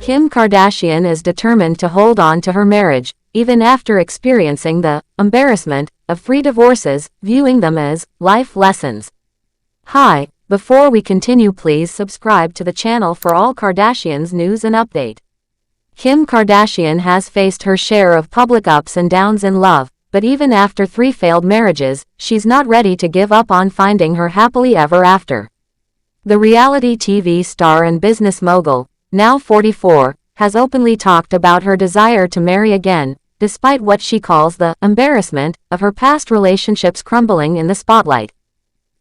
Kim Kardashian is determined to hold on to her marriage, even after experiencing the embarrassment of 3 divorces, viewing them as life lessons. Hi, before we continue, please subscribe to the channel for all Kardashians news and update. Kim Kardashian has faced her share of public ups and downs in love, but even after 3 failed marriages, she's not ready to give up on finding her happily ever after. The reality TV star and business mogul, now 44, has openly talked about her desire to marry again, despite what she calls the embarrassment of her past relationships crumbling in the spotlight.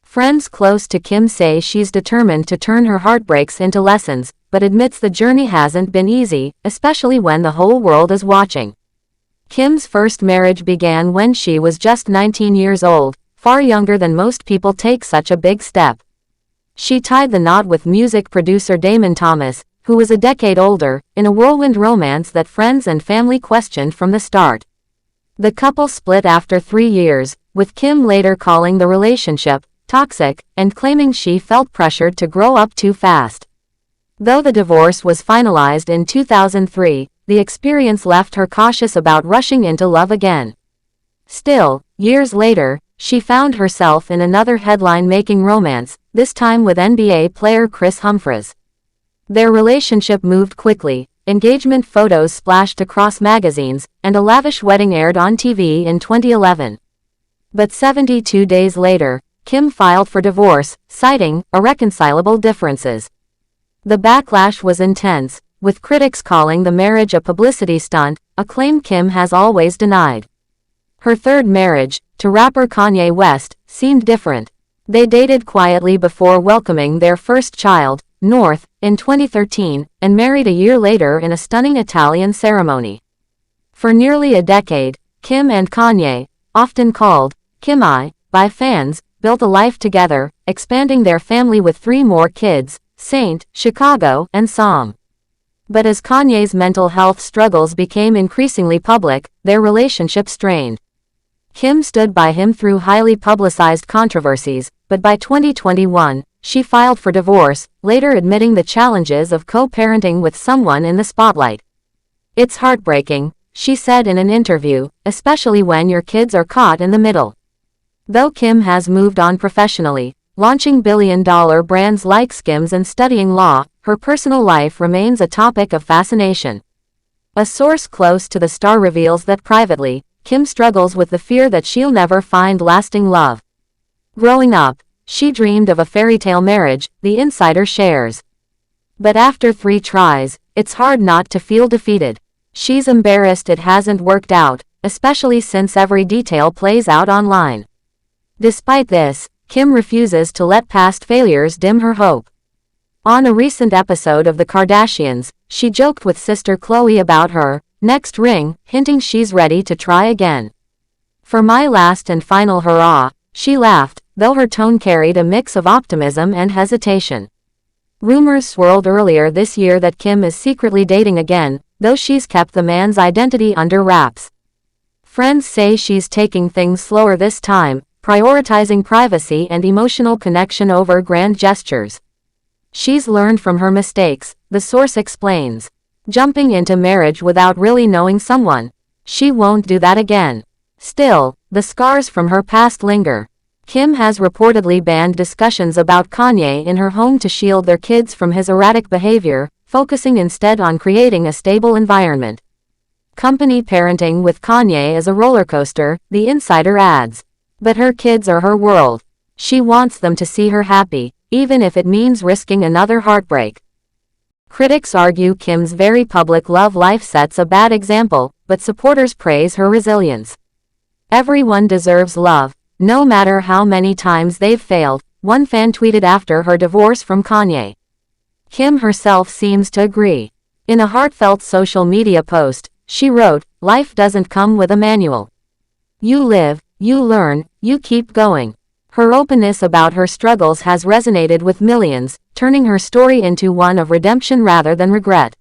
Friends close to Kim say she's determined to turn her heartbreaks into lessons, but admits the journey hasn't been easy, especially when the whole world is watching. Kim's first marriage began when she was just 19 years old, far younger than most people take such a big step. She tied the knot with music producer Damon Thomas, who was a decade older, in a whirlwind romance that friends and family questioned from the start. The couple split after 3 years, with Kim later calling the relationship toxic and claiming she felt pressured to grow up too fast. Though the divorce was finalized in 2003, the experience left her cautious about rushing into love again. Still, years later, she found herself in another headline-making romance, this time with NBA player Kris Humphries. Their relationship moved quickly, engagement photos splashed across magazines, and a lavish wedding aired on TV in 2011. But 72 days later, Kim filed for divorce, citing irreconcilable differences. The backlash was intense, with critics calling the marriage a publicity stunt, a claim Kim has always denied. Her third marriage, to rapper Kanye West, seemed different. They dated quietly before welcoming their first child, North, in 2013, and married a year later in a stunning Italian ceremony. For nearly a decade, Kim and Kanye, often called Kimi by fans, built a life together, expanding their family with 3 more kids, Saint, Chicago, and Psalm. But as Kanye's mental health struggles became increasingly public, their relationship strained. Kim stood by him through highly publicized controversies, but by 2021, she filed for divorce, later admitting the challenges of co-parenting with someone in the spotlight. "It's heartbreaking," she said in an interview, "especially when your kids are caught in the middle." Though Kim has moved on professionally, launching billion-dollar brands like Skims and studying law, her personal life remains a topic of fascination. A source close to the star reveals that privately, Kim struggles with the fear that she'll never find lasting love. Growing up, she dreamed of a fairy-tale marriage, the insider shares. But after 3 tries, it's hard not to feel defeated. She's embarrassed it hasn't worked out, especially since every detail plays out online. Despite this, Kim refuses to let past failures dim her hope. On a recent episode of The Kardashians, she joked with sister Khloe about her next ring, hinting she's ready to try again. "For my last and final hurrah," she laughed, though her tone carried a mix of optimism and hesitation. Rumors swirled earlier this year that Kim is secretly dating again, though she's kept the man's identity under wraps. Friends say she's taking things slower this time, prioritizing privacy and emotional connection over grand gestures. "She's learned from her mistakes," the source explains. "Jumping into marriage without really knowing someone. She won't do that again." Still, the scars from her past linger. Kim has reportedly banned discussions about Kanye in her home to shield their kids from his erratic behavior, focusing instead on creating a stable environment. "Company parenting with Kanye is a roller coaster," the insider adds. "But her kids are her world. She wants them to see her happy, even if it means risking another heartbreak." Critics argue Kim's very public love life sets a bad example, but supporters praise her resilience. "Everyone deserves love, no matter how many times they've failed," one fan tweeted after her divorce from Kanye. Kim herself seems to agree. In a heartfelt social media post, she wrote, "Life doesn't come with a manual. You live, you learn, you keep going." Her openness about her struggles has resonated with millions, turning her story into one of redemption rather than regret.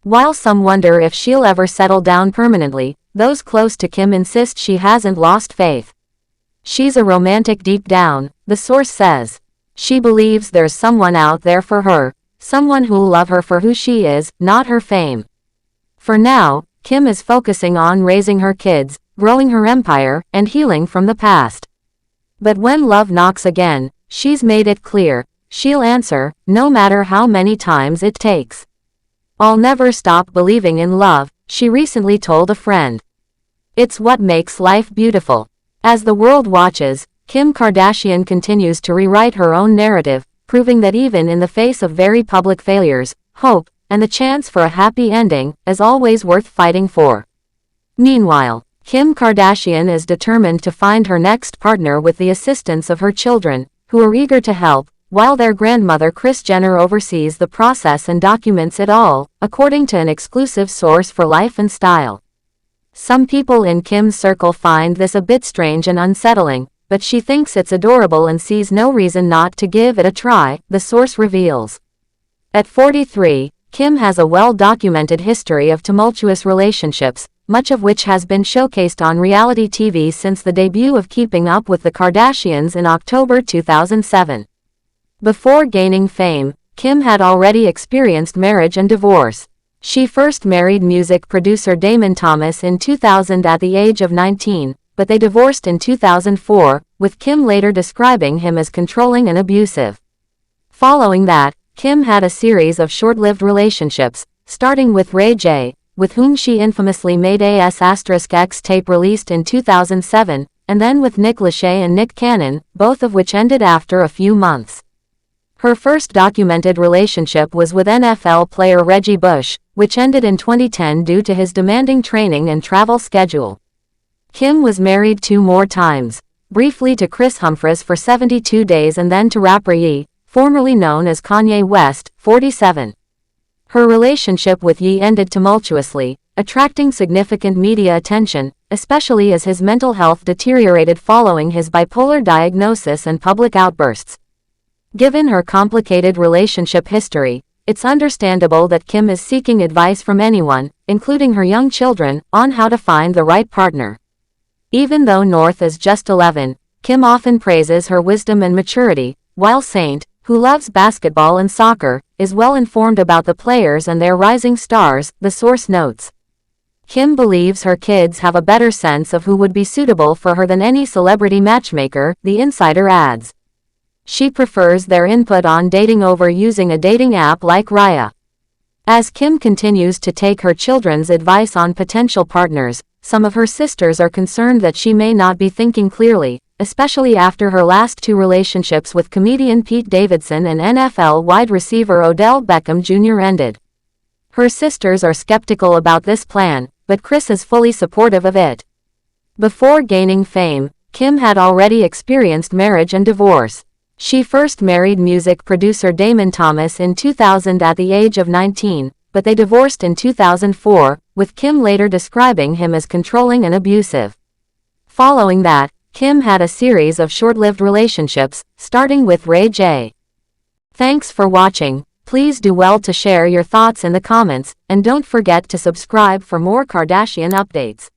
While some wonder if she'll ever settle down permanently, those close to Kim insist she hasn't lost faith. "She's a romantic deep down," the source says. "She believes there's someone out there for her, someone who'll love her for who she is, not her fame. For now, Kim is focusing on raising her kids, growing her empire, and healing from the past. But when love knocks again, she's made it clear, she'll answer, no matter how many times it takes. "I'll never stop believing in love," she recently told a friend. "It's what makes life beautiful." As the world watches, Kim Kardashian continues to rewrite her own narrative, proving that even in the face of very public failures, hope, and the chance for a happy ending, is always worth fighting for. Meanwhile, Kim Kardashian is determined to find her next partner with the assistance of her children, who are eager to help, while their grandmother Kris Jenner oversees the process and documents it all, according to an exclusive source for Life and Style. Some people in Kim's circle find this a bit strange and unsettling, but she thinks it's adorable and sees no reason not to give it a try, the source reveals. At 43, Kim has a well-documented history of tumultuous relationships, much of which has been showcased on reality TV since the debut of Keeping Up with the Kardashians in October 2007. Before gaining fame, Kim had already experienced marriage and divorce. She first married music producer Damon Thomas in 2000 at the age of 19, but they divorced in 2004, with Kim later describing him as controlling and abusive. Following that, Kim had a series of short-lived relationships, starting with Ray J, with whom she infamously made AS*X tape released in 2007, and then with Nick Lachey and Nick Cannon, both of which ended after a few months. Her first documented relationship was with NFL player Reggie Bush, which ended in 2010 due to his demanding training and travel schedule. Kim was married 2 more times, briefly to Kris Humphries for 72 days and then to rapper Ye, formerly known as Kanye West, 47. Her relationship with Ye ended tumultuously, attracting significant media attention, especially as his mental health deteriorated following his bipolar diagnosis and public outbursts. Given her complicated relationship history, it's understandable that Kim is seeking advice from anyone, including her young children, on how to find the right partner. Even though North is just 11, Kim often praises her wisdom and maturity, while Saint, who loves basketball and soccer, is well informed about the players and their rising stars, the source notes. Kim believes her kids have a better sense of who would be suitable for her than any celebrity matchmaker, the insider adds. She prefers their input on dating over using a dating app like Raya. As Kim continues to take her children's advice on potential partners, some of her sisters are concerned that she may not be thinking clearly, especially after her last 2 relationships with comedian Pete Davidson and NFL wide receiver Odell Beckham Jr. ended. Her sisters are skeptical about this plan, but Kris is fully supportive of it. Before gaining fame, Kim had already experienced marriage and divorce. She first married music producer Damon Thomas in 2000 at the age of 19, but they divorced in 2004, with Kim later describing him as controlling and abusive. Following that, Kim had a series of short-lived relationships, starting with Ray J. Thanks for watching. Please do well to share your thoughts in the comments, and don't forget to subscribe for more Kardashian updates.